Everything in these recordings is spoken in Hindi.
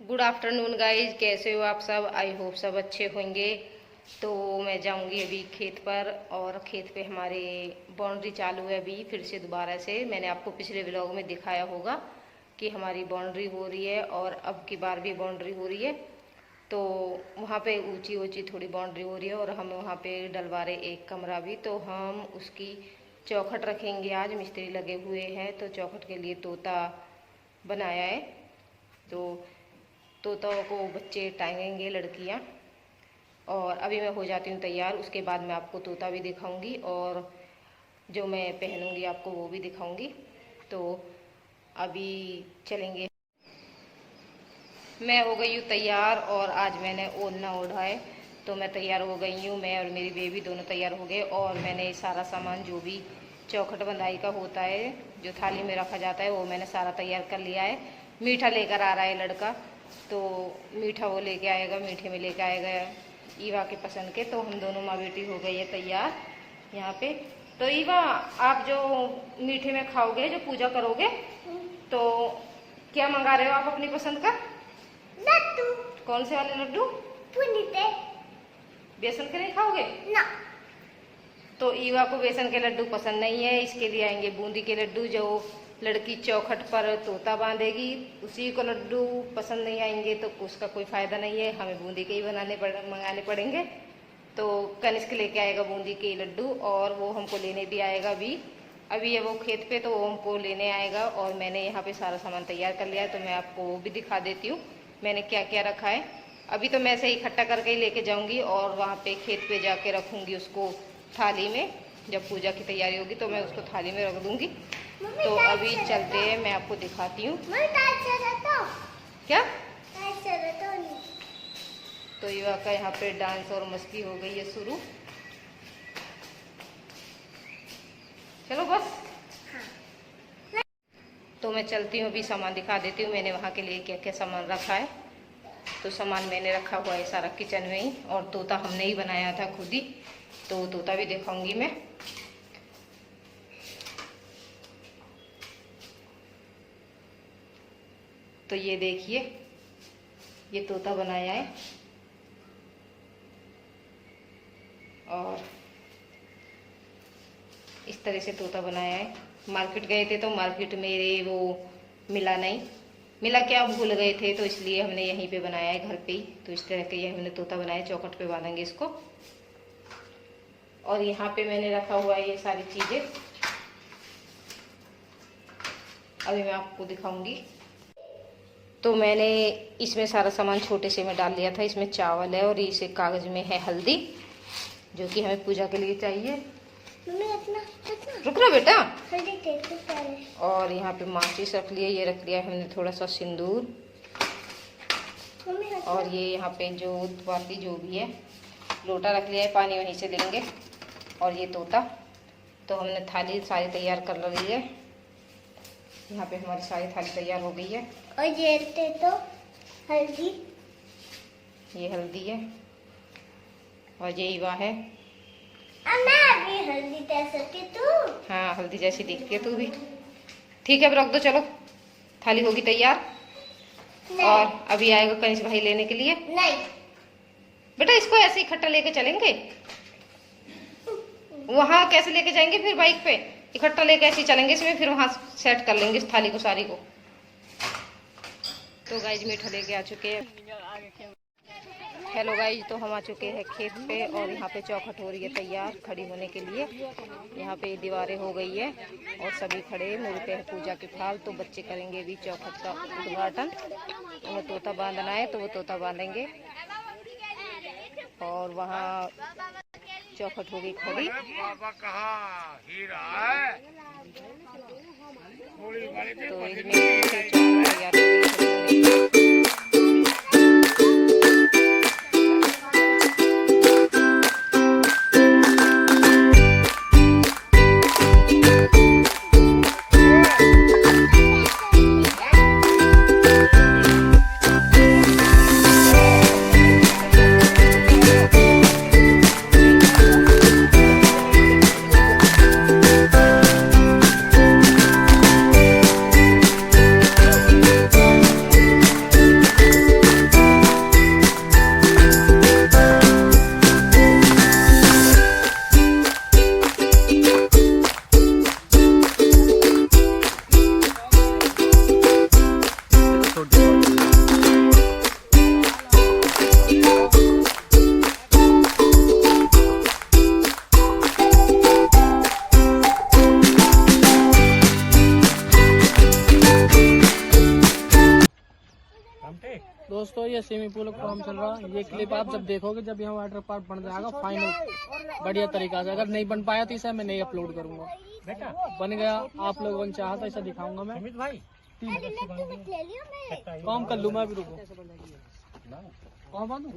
गुड आफ्टरनून गाइज, कैसे हो आप सब। आई होप सब अच्छे होंगे। तो मैं जाऊंगी अभी खेत पर, और खेत पे हमारे बाउंड्री चालू है अभी फिर से दोबारा से। मैंने आपको पिछले व्लॉग में दिखाया होगा कि हमारी बाउंड्री हो रही है, और अब की बार भी बाउंड्री हो रही है। तो वहाँ पे ऊंची ऊंची थोड़ी बाउंड्री हो रही है, और हम वहाँ पे डलवा रहे एक कमरा भी। तो हम उसकी चौखट रखेंगे। आज मिस्त्री लगे हुए हैं, तो चौखट के लिए तोता बनाया है। तो तोता को बच्चे टांगेंगे, लड़कियां। और अभी मैं हो जाती हूँ तैयार, उसके बाद मैं आपको तोता भी दिखाऊंगी, और जो मैं पहनूंगी आपको वो भी दिखाऊंगी। तो अभी चलेंगे। मैं हो गई हूँ तैयार, और आज मैंने ओढ़ना ओढ़ा है, तो मैं तैयार हो गई हूँ। मैं और मेरी बेबी दोनों तैयार हो गए, और मैंने सारा सामान जो भी चौखट बंधाई का होता है, जो थाली में रखा जाता है, वो मैंने सारा तैयार कर लिया है। मीठा लेकर आ रहा है लड़का, तो मीठा वो लेके आएगा, मीठे में लेके आएगा ईवा के पसंद के। तो हम दोनों माँ बेटी हो गई है तैयार यहाँ पे। तो ईवा, आप जो मीठे में खाओगे, जो पूजा करोगे, तो क्या मंगा रहे हो आप अपनी पसंद का? लड्डू। कौन से वाले लड्डू? पुनीते। बेसन के नहीं खाओगे ना। तो ईवा को बेसन के लड्डू पसंद नहीं है, इसके लिए आएंगे बूंदी के लड्डू। जो लड़की चौखट पर तोता बांधेगी उसी को लड्डू पसंद नहीं आएंगे, तो उसका कोई फायदा नहीं है, हमें बूंदी के ही मंगाने पड़ेंगे। तो कनिष्क लेके आएगा बूंदी के लड्डू, और वो हमको लेने भी आएगा। अभी है वो खेत पे, तो वो हमको लेने आएगा। और मैंने यहाँ पे सारा सामान तैयार कर लिया है, तो मैं आपको वो भी दिखा देती हूँ मैंने क्या क्या रखा है। अभी तो मैं ऐसे ही इकट्ठा करके ही लेके जाऊंगी, और वहाँ पे खेत पे जाके रखूंगी उसको थाली में। जब पूजा की तैयारी होगी तो मैं उसको थाली में रख दूंगी। तो अभी चलते हैं, मैं आपको दिखाती हूँ। क्या? तो युवा का यहाँ पे डांस और मस्ती हो गई है शुरू। चलो बस। हाँ। तो मैं चलती हूँ, अभी सामान दिखा देती हूँ मैंने वहाँ के लिए क्या क्या सामान रखा है। तो सामान मैंने रखा हुआ है सारा किचन में ही, और तोता हमने ही बनाया था खुद ही, तो तोता भी दिखाऊंगी मैं। तो ये देखिए, ये तोता बनाया है। और इस तरह से तोता बनाया है। मार्केट गए थे, तो मार्केट में वो मिला क्या, भूल गए थे, तो इसलिए हमने यहीं पे बनाया है घर पे ही। तो इस तरह के ये हमने तोता बनाया, चौखट पे बांधेंगे इसको। और यहाँ पे मैंने रखा हुआ है ये सारी चीजें, अभी मैं आपको दिखाऊंगी। तो मैंने इसमें सारा सामान छोटे से में डाल लिया था। इसमें चावल है, और इसे कागज में है हल्दी, जो कि हमें पूजा के लिए चाहिए। रुक रहा बेटा। और यहाँ पे माचिस रख लिया, ये रख लिया है हमने थोड़ा सा सिंदूर। और ये यहाँ पे जो बाकी जो भी है, लोटा रख लिया है, पानी वहीं से लेंगे। और ये तोता, तो हमने थाली सारी तैयार कर ली है। यहाँ पे हमारी सारी थाली तैयार हो गई है। और ये तो हल्दी, ये हल्दी है, और ये ईवा है। मैं भी हल्दी जैसी तू। हाँ, हल्दी जैसी दिखती है तू भी। ठीक है, अब रख दो, चलो थाली होगी तैयार। और अभी आएगा कनिष्क भाई लेने के लिए। नहीं बेटा, इसको ऐसे इकट्ठा लेके चलेंगे। वहां कैसे लेके जाएंगे फिर? बाइक पे इकट्ठा लेके ऐसे चलेंगे इसमें, फिर वहां सेट कर लेंगे इस थाली को सारी को। तो गाइज मीठा लेके आ चुके हैं। हेलो गाइज, तो हम आ चुके हैं खेत पे, और यहाँ पे चौखट हो रही है तैयार खड़ी होने के लिए। यहाँ पे दीवारें हो गई है, और सभी खड़े मिलते हैं पूजा के फाल। तो बच्चे करेंगे भी चौखट का उद्घाटन। उन्हें तोता बांधना है, तो वो तोता बांधेंगे। और वहाँ चौखट हो गई खड़ी। तो इसमें तैयार हो गई। दोस्तों ये स्विमिंग पूल का काम चल रहा है। ये क्लिप आप जब देखोगे जब यहाँ वाटर पार्क बन जाएगा फाइनल बढ़िया तरीका से। अगर नहीं बन पाया तो इसे मैं नहीं अपलोड करूंगा। बन गया, आप लोगों ने चाहा तो इसे दिखाऊंगा मैं। काम कर लूँ मैं भी, रुको कौन बांधू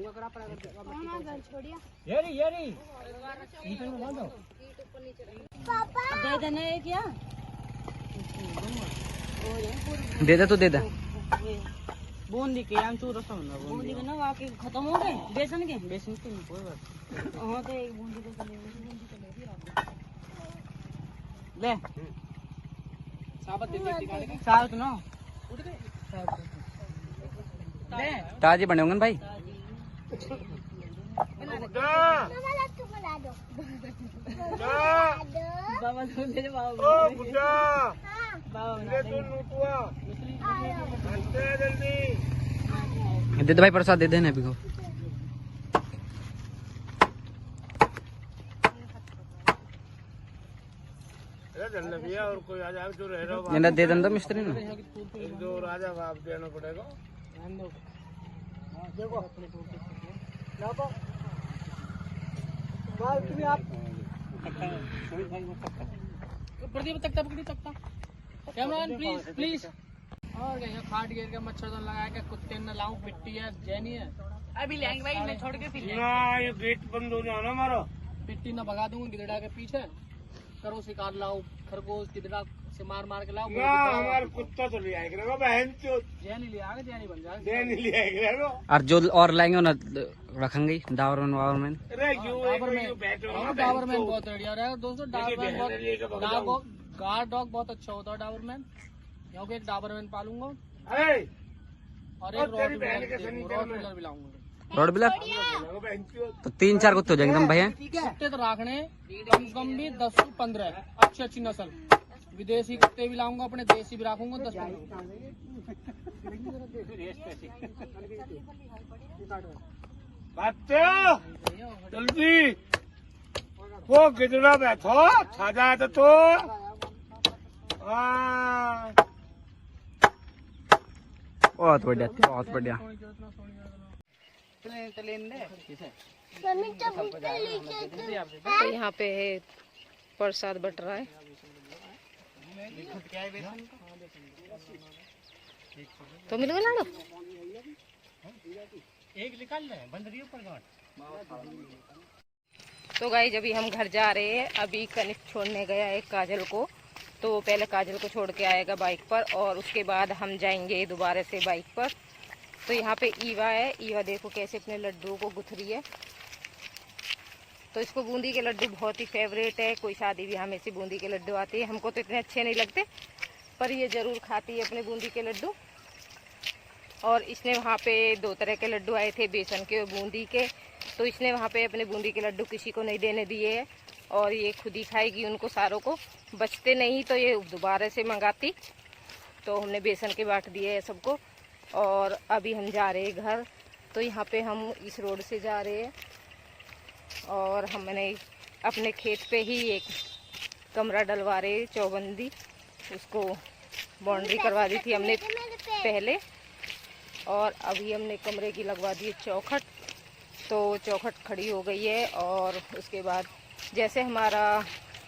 दे दे तो दे दे। बूंदी के आमचूर बूंदी के ना वाकई खत्म हो गए। बेसन के कोई बात। हाँ तो एक बूंदी के ले साबत दे साबत ना ताजे बने होंगे भाई। दे दे भाई प्रसाद दे देना अभी को। और कोई आ जाए जो रह रहा ये दे देना मिस्त्री ने। जो राजा बाप देना पड़ेगा। देखो प्रदीप तकता पकड़ी तकता कैमरामैन प्लीज प्लीज। और क्या खाट गिर के मच्छरदान लगाया के कुत्ते न लाऊं पिट्टी है जैनी है। अभी लेंगे भाई, मैं छोड़ के फिर ये गेट बंद हो जाना हमारा। पिट्टी न भगा दूंगा गिदड़ा के पीछे। करो शिकार लाओ खरगोश गिदड़ा से मार मार के लाओ। हमारा कुत्ता तो ले आएगा बहन चो। जैनी ले आगे जैनी बन जाएगा। जैनी ले आएगा। और जो और लाएंगे ना रखेंगे डाबरमैन वावरमैन। डाबरमैन बहुत बढ़िया रहेगा दोस्तों। डाबरमैन गार्ड डॉग बहुत अच्छा होता है डाबरमैन। यहाँ एक डाबरमैन पालूंगा और एक रोटवीलर भी लाऊंगा। रोटवीलर तो 3-4 कुत्ते हो जाएंगे भैया। कुत्ते तो रखने कम से कम भी 10 से 15 अच्छी नस्ल। विदेशी कुत्ते भी लाऊंगा, अपने देसी भी रखूंगा 10-15। जल्दी वो गिदड़ा बैठो छा जाए तो बहुत बढ़िया बहुत बढ़िया। तो यहाँ पे प्रसाद बट रहा है। तो मिल गया ना एक निकाल ले बंद रही ऊपर। तो गाइस अभी हम घर जा रहे हैं। अभी कनिष्क छोड़ने गया है काजल को, तो पहले काजल को छोड़ के आएगा बाइक पर और उसके बाद हम जाएंगे दोबारा से बाइक पर। तो यहाँ पे ईवा है। ईवा देखो कैसे अपने लड्डू को गुथ रही है। तो इसको बूंदी के लड्डू बहुत ही फेवरेट है। कोई शादी ब्याह में से बूंदी के लड्डू आते हैं। हमको तो इतने अच्छे नहीं लगते पर ये ज़रूर खाती है अपने बूंदी के लड्डू। और इसने वहाँ पे 2 तरह के लड्डू आए थे, बेसन के और बूंदी के। तो इसने वहाँ पे अपने बूंदी के लड्डू किसी को नहीं देने दिए हैं और ये खुद ही खाएगी उनको सारों को। बचते नहीं तो ये दोबारा से मंगाती। तो हमने बेसन के बांट दिए हैं सबको। और अभी हम जा रहे हैं घर। तो यहाँ पे हम इस रोड से जा रहे हैं और हमने अपने खेत पे ही एक कमरा डलवा रहे चौबंदी। उसको बाउंड्री करवा दी थी हमने पहले और अभी हमने कमरे की लगवा दी चौखट। तो चौखट खड़ी हो गई है और उसके बाद जैसे हमारा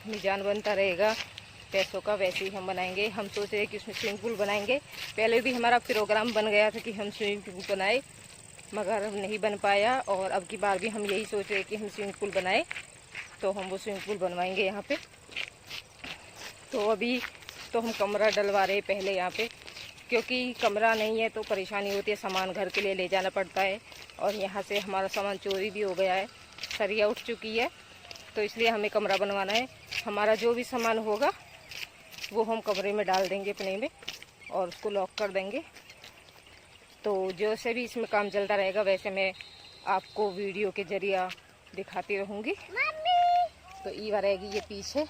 मिजान बनता रहेगा पैसों का वैसे ही हम बनाएंगे। हम सोच रहे हैं कि उसमें स्विमिंग पूल बनाएंगे। पहले भी हमारा प्रोग्राम बन गया था कि हम स्विमिंग पूल बनाए मगर नहीं बन पाया और अब की बार भी हम यही सोच रहे हैं कि हम स्विमिंग पूल बनाए। तो हम वो स्विमिंग पूल बनवाएंगे यहाँ पे। तो अभी तो हम कमरा डलवा रहे पहले यहाँ पे, क्योंकि कमरा नहीं है तो परेशानी होती है। सामान घर के लिए ले जाना पड़ता है और यहाँ से हमारा सामान चोरी भी हो गया है, सरिया उठ चुकी है। तो इसलिए हमें कमरा बनवाना है। हमारा जो भी सामान होगा वो हम कमरे में डाल देंगे अपने में और उसको लॉक कर देंगे। तो जैसे भी इसमें काम चलता रहेगा वैसे मैं आपको वीडियो के जरिए दिखाती रहूँगी। तो ईवा रहेगी ये पीछे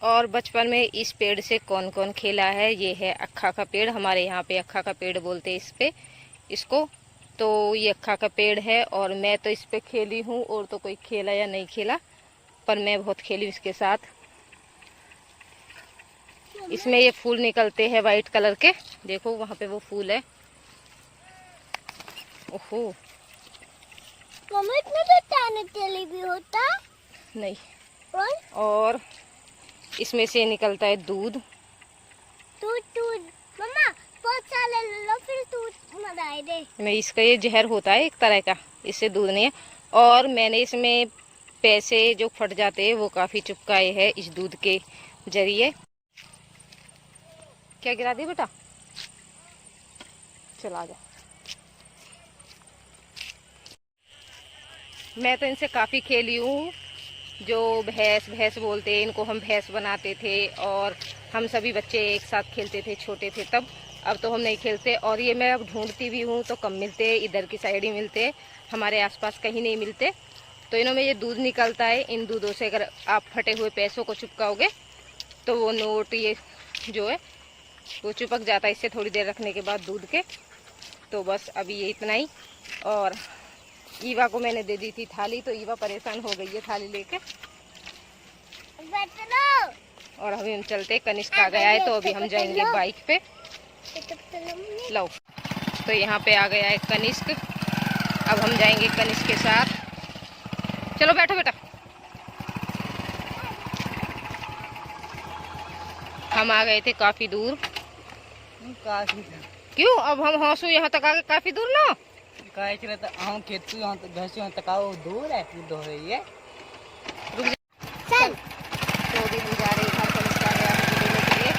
और बचपन में इस पेड़ से कौन कौन खेला है। ये है अक्खा का पेड़, हमारे यहाँ पे अक्खा का पेड़ बोलते हैं इसको। तो ये अक्खा का पेड़ है और मैं तो इस पे खेली हूँ, और तो कोई खेला या नहीं खेला, पर मैं बहुत खेली इसके साथ। इसमें ये फूल निकलते हैं वाइट कलर के, देखो वहाँ पे वो फूल है। ओहो मम्मा इसमें तो ताने तेली भी होता नहीं। और और इसमें से निकलता है दूध। दूध मम्मा बहुत सारे ले लो फिर दूध मलाई दे। मैं इसका ये जहर होता है एक तरह का, इससे दूध नहीं है। और मैंने इसमें पैसे जो फट जाते हैं वो काफी चुपकाए हैं इस दूध के जरिए। क्या गिरा दी बेटा, चला जा। मैं तो इनसे काफी खेली हूँ। जो भैंस बोलते हैं इनको, हम भैंस बनाते थे और हम सभी बच्चे एक साथ खेलते थे, छोटे थे तब। अब तो हम नहीं खेलते। और ये मैं अब ढूंढती भी हूँ तो कम मिलते, इधर की साइड ही मिलते, हमारे आसपास कहीं नहीं मिलते। तो इनों में ये दूध निकलता है। इन दूधों से अगर आप फटे हुए पैसों को चिपकाओगे तो वो नोट ये जो है वो चिपक जाता है इससे थोड़ी देर रखने के बाद दूध के। तो बस अभी ये इतना ही। और ईवा को मैंने दे दी थी थाली, तो ईवा परेशान हो गई है थाली लेके। और अभी हम चलते, कनिष्क आ गया है तो अभी हम जाएंगे बाइक पे। लो, तो यहाँ पे आ गया है कनिष्क, अब हम जाएंगे कनिष्क के साथ। चलो बैठो बेटा। हम आ गए थे काफी दूर। क्यों? अब हम हौसू यहाँ तक आ गए, काफी दूर ना। खेत से यहाँ घर से यहाँ तक आओ, दूर है, दूर है ये। रुक जा। तो अभी हम जा रहे हैं घर, कनिष्क आ गया है लेने के लिए।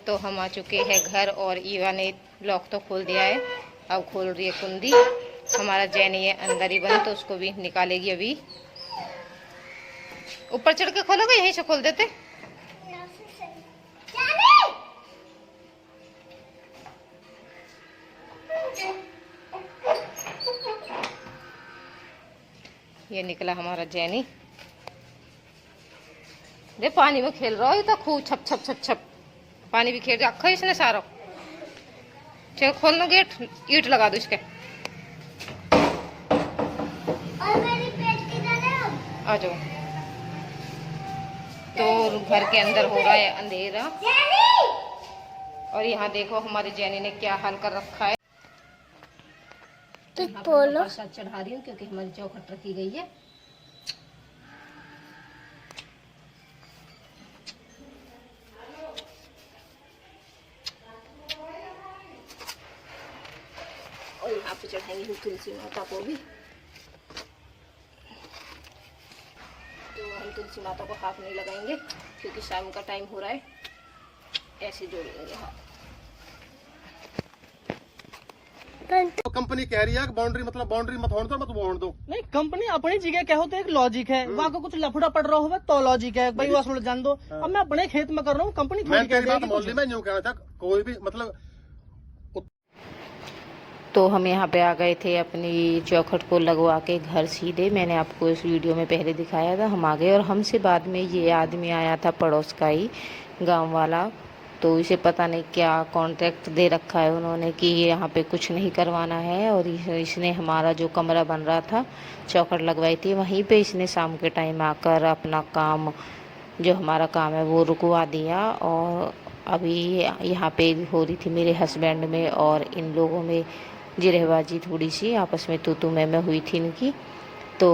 तो हम आ चुके हैं घर और ईवा ने लॉक तो खोल दिया है, अब खोल रही है कुंडी। हमारा जैनी है अंदर ही बंद, तो उसको भी निकालेगी अभी। ऊपर चढ़ के खोलोगे, यहीं से खोल देते। ये निकला हमारा जैनी। दे पानी में खेल रहा है तो खूब छप छप छप छप पानी भी खेल रखा है इसने सारा। चल खोल लो गेट, ईंट लगा दो इसके। और मेरी पेट किधर है? आ जाओ। तो घर के अंदर हो रहा है अंधेरा। और यहाँ देखो हमारे जैनी ने क्या हाल कर रखा है। तो बोलो। प्रसाद चढ़ा रही हूँ क्योंकि हमारी चौखट रखी गई है। और यहाँ पे चढ़ाएंगे तुलसी माता को भी। तो हम तुलसी माता को हाथ नहीं लगाएंगे क्योंकि शाम का टाइम हो रहा है। ऐसे जोड़ेंगे हाथ। तो कंपनी कह रही है कि बाउंड्री मतलब बाउंड्री मत होने दो, मत होने दो। नहीं, कंपनी अपनी जगह क्या होता है, एक लॉजिक है। वहाँ को कुछ लफड़ा पड़ रहा होगा तो लॉजिक है भाई, वहाँ थोड़ा जान दो। अब मैं अपने खेत में कर रहा हूँ, कंपनी थोड़ी मैं कह तेरी बात देगी मोल कुछ। ली, मैं यूँ कहना था कोई भी मतलब। तो हम यहाँ पे आ गए थे अपनी चौखट को लगवा के घर सीधे। मैंने आपको इस वीडियो में पहले दिखाया था। हम आ गए और हमसे बाद में ये आदमी आया था पड़ोस का ही, गांव वाला। तो इसे पता नहीं क्या कॉन्ट्रैक्ट दे रखा है उन्होंने कि यहाँ पे कुछ नहीं करवाना है। और इसने हमारा जो कमरा बन रहा था, चौखट लगवाई थी, वहीं पे इसने शाम के टाइम आकर अपना काम, जो हमारा काम है वो रुकवा दिया। और अभी यहाँ पे हो रही थी मेरे हस्बैंड में और इन लोगों में जिरहबाजी, थोड़ी सी आपस में तू मैं हुई थी इनकी। तो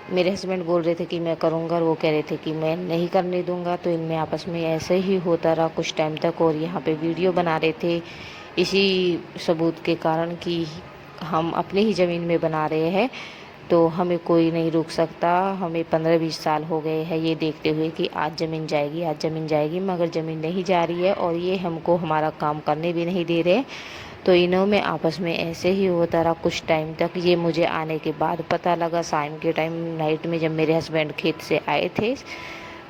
मेरे हस्बैंड बोल रहे थे कि मैं करूँगा और वो कह रहे थे कि मैं नहीं करने दूँगा। तो इनमें आपस में ऐसे ही होता रहा कुछ टाइम तक। और यहाँ पे वीडियो बना रहे थे इसी सबूत के कारण कि हम अपनी ही ज़मीन में बना रहे हैं, तो हमें कोई नहीं रोक सकता। हमें 15-20 साल हो गए हैं ये देखते हुए कि आज ज़मीन जाएगी, आज ज़मीन जाएगी, मगर ज़मीन नहीं जा रही है। और ये हमको हमारा काम करने भी नहीं दे रहे। तो इन्हों में आपस में ऐसे ही होता रहा कुछ टाइम तक। ये मुझे आने के बाद पता लगा, शाम के टाइम नाइट में, जब मेरे हस्बैंड खेत से आए थे।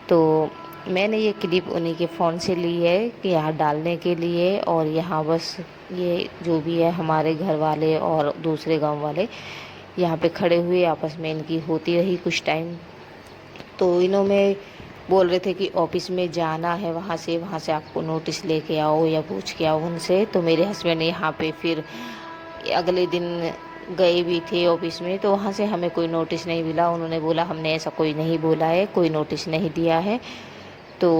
तो मैंने ये क्लिप उन्हीं के फ़ोन से ली है कि यहाँ डालने के लिए। और यहाँ बस ये जो भी है हमारे घर वाले और दूसरे गांव वाले यहाँ पे खड़े हुए आपस में इनकी होती रही कुछ टाइम। तो इन्हों में बोल रहे थे कि ऑफिस में जाना है, वहाँ से आपको नोटिस लेके आओ या पूछ के आओ उनसे। तो मेरे हस्बैंड यहाँ पे फिर अगले दिन गए भी थे ऑफिस में, तो वहाँ से हमें कोई नोटिस नहीं मिला। उन्होंने बोला हमने ऐसा कोई नहीं बोला है, कोई नोटिस नहीं दिया है। तो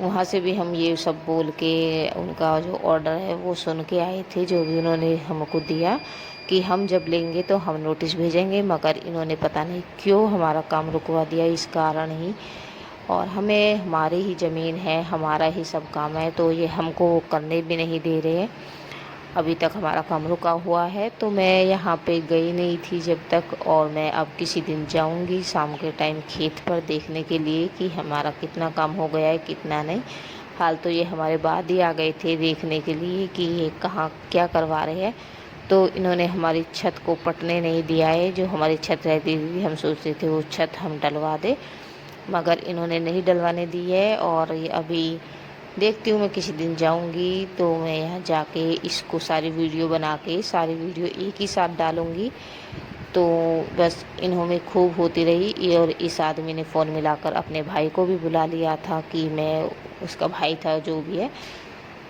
वहाँ से भी हम ये सब बोल के उनका जो ऑर्डर है वो सुन के आए थे, जो भी उन्होंने हमको दिया कि हम जब लेंगे तो हम नोटिस भेजेंगे। मगर इन्होंने पता नहीं क्यों हमारा काम रुकवा दिया इस कारण ही। और हमें हमारी ही ज़मीन है, हमारा ही सब काम है, तो ये हमको करने भी नहीं दे रहे हैं। अभी तक हमारा काम रुका हुआ है। तो मैं यहाँ पे गई नहीं थी जब तक, और मैं अब किसी दिन जाऊँगी शाम के टाइम खेत पर देखने के लिए कि हमारा कितना काम हो गया है कितना नहीं। हाल तो ये हमारे बाद ही आ गए थे देखने के लिए कि ये कहाँ क्या करवा रहे हैं। तो इन्होंने हमारी छत को पटने नहीं दिया है। जो हमारी छत रहती थी हम सोचते थे वो छत हम डलवा दे, मगर इन्होंने नहीं डलवाने दी है। और ये अभी देखती हूँ, मैं किसी दिन जाऊँगी तो मैं यहाँ जाके इसको सारी वीडियो बना के सारी वीडियो एक ही साथ डालूँगी। तो बस इन्हों में खूब होती रही। और इस आदमी ने फ़ोन मिलाकर अपने भाई को भी बुला लिया था कि मैं उसका भाई था जो भी है,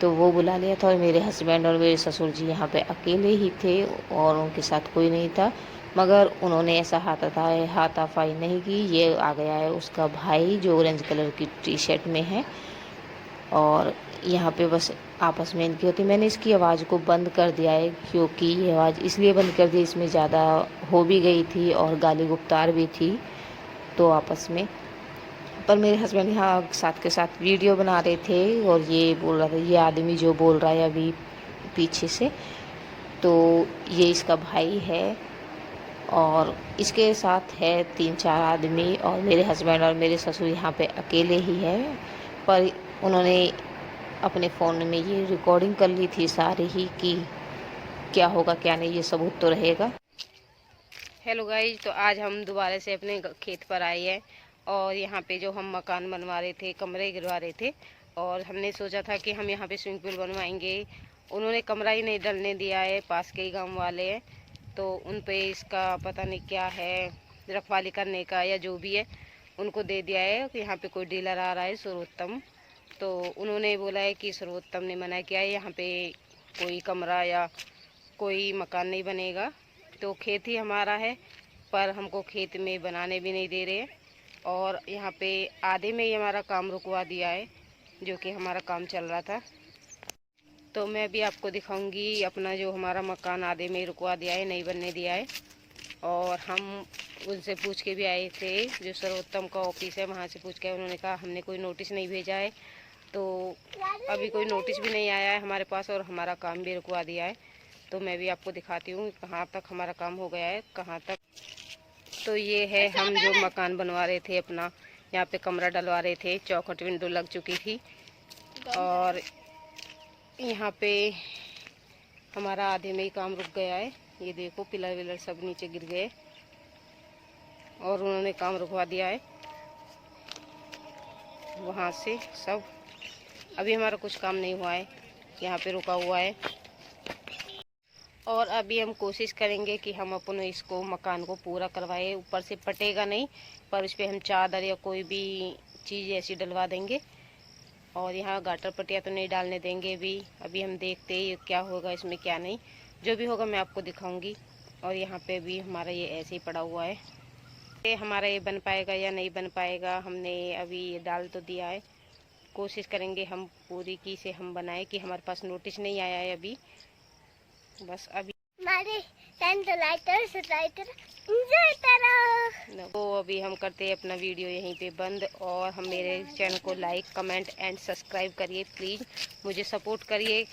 तो वो बुला लिया था। और मेरे हस्बैंड और मेरे ससुर जी यहाँ पे अकेले ही थे और उनके साथ कोई नहीं था। मगर उन्होंने ऐसा हाथापाई नहीं की। ये आ गया है उसका भाई जो ऑरेंज कलर की टी शर्ट में है, और यहाँ पे बस आपस में इनकी होती। मैंने इसकी आवाज़ को बंद कर दिया है क्योंकि ये आवाज़ इसलिए बंद कर दी, इसमें ज़्यादा हो भी गई थी और गाली गुफ्तार भी थी तो आपस में। पर मेरे हस्बैंड यहाँ साथ के साथ वीडियो बना रहे थे और ये बोल रहा था, ये आदमी जो बोल रहा है अभी पीछे से, तो ये इसका भाई है और इसके साथ है 3-4 आदमी। और मेरे हस्बैंड और मेरे ससुर यहाँ पे अकेले ही है। पर उन्होंने अपने फ़ोन में ये रिकॉर्डिंग कर ली थी सारी ही कि क्या होगा क्या नहीं, ये सबूत तो रहेगा। हेलो गाइज, तो आज हम दोबारा से अपने खेत पर आए हैं और यहाँ पे जो हम मकान बनवा रहे थे, कमरे गिरवा रहे थे, और हमने सोचा था कि हम यहाँ पे स्विमिंग पूल बनवाएंगे। उन्होंने कमरा ही नहीं डलने दिया है, पास के ही गाँव वाले हैं, तो उन पे इसका पता नहीं क्या है, रखवाली करने का या जो भी है उनको दे दिया है कि यहाँ पे कोई डीलर आ रहा है सर्वोत्तम। तो उन्होंने बोला है कि सर्वोत्तम ने मना किया है यहाँ पे कोई कमरा या कोई मकान नहीं बनेगा। तो खेत ही हमारा है, पर हमको खेत में बनाने भी नहीं दे रहे, और यहाँ पे आधे में ही हमारा काम रुकवा दिया है जो कि हमारा काम चल रहा था। तो मैं भी आपको दिखाऊंगी अपना जो हमारा मकान आधे में ही रुकवा दिया है, नहीं बनने दिया है। और हम उनसे पूछ के भी आए थे, जो सर्वोत्तम का ऑफिस है वहाँ से पूछ के, उन्होंने कहा हमने कोई नोटिस नहीं भेजा है। तो अभी कोई नोटिस भी नहीं आया है हमारे पास और हमारा काम भी रुकवा दिया है। तो मैं भी आपको दिखाती हूँ कहाँ तक हमारा काम हो गया है, कहाँ तक। तो ये है हम जो मकान बनवा रहे थे अपना, यहाँ पे कमरा डलवा रहे थे, चौखट विंडो लग चुकी थी और यहाँ पे हमारा आधे में ही काम रुक गया है। ये देखो पिलर विलर सब नीचे गिर गए और उन्होंने काम रुकवा दिया है वहाँ से सब। अभी हमारा कुछ काम नहीं हुआ है, यहाँ पे रुका हुआ है। और अभी हम कोशिश करेंगे कि हम अपने इसको मकान को पूरा करवाए। ऊपर से पटेगा नहीं, पर इस पर हम चादर या कोई भी चीज़ ऐसी डलवा देंगे। और यहाँ गाटर पट्टियाँ तो नहीं डालने देंगे अभी हम देखते हैं क्या होगा इसमें क्या नहीं। जो भी होगा मैं आपको दिखाऊंगी। और यहाँ पे भी हमारा ये ऐसे ही पड़ा हुआ है, ये हमारा ये बन पाएगा या नहीं बन पाएगा। हमने अभी ये डाल तो दिया है, कोशिश करेंगे हम पूरी की से हम बनाए कि हमारे पास नोटिस नहीं आया है अभी। बस अभी तो अभी हम करते हैं अपना वीडियो यहीं पे बंद। और हम मेरे चैनल को लाइक कमेंट एंड सब्सक्राइब करिए प्लीज़, मुझे सपोर्ट करिए।